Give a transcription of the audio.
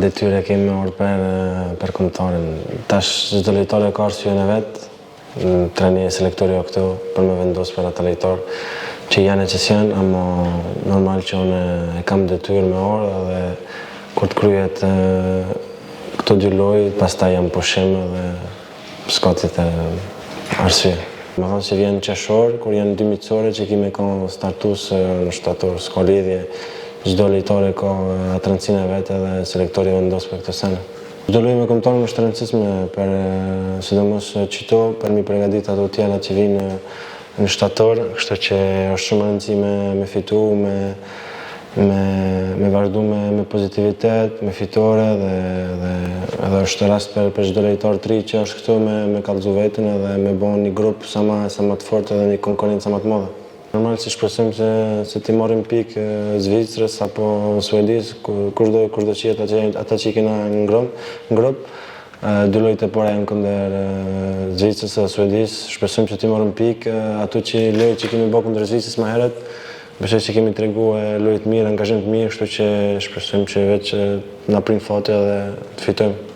detyre kemi orë për kombëtarin. Tash çdo lojtar ka arsyen e vet. Treni e selektori o këtu për me vendos për ata lojtar që janë që janë, ama normal që unë e kam detyrë me orë dhe kur të kryet këto dy lojë, pastaj jam pushim dhe s'ka tjetër arsye. Me thonë që vjen qeshor, kur janë 2 miqësore që kemi ka startus në shtator, s'ka lidhje. Çdo lojtar ka atë rëndësinë e vet dhe selektori vendos për këtë sene. Çdo lojë me kombëtarin është e rëndësishme për sidomos qito për mi përgatit ato tjera që vinë në shtator, kështu që është shumë e rëndësishme me fitu, me vazhdu me pozitivitet, me fitore dhe është rast për çdo lojtar të ri që është këtu me kallëzu veten edhe me bën një grup sa më të fortë dhe një konkurrencë sa më të madhe. Normal që shpresojmë se ti marrim pikë Zvicrës apo Suedis, kushdo që jetë ata që i kena në grup. 2 lojë të para janë kundër Zvicrës dhe Suedis. Shpresojmë që ti marrim pikë ato që lojë që kemi bërë kundër Zvicrës më herët. Besoj që kemi treguar lojë të mirë, angazhim të mirë, kështu që shpresojmë që vetë na prim fati dhe të fitojmë.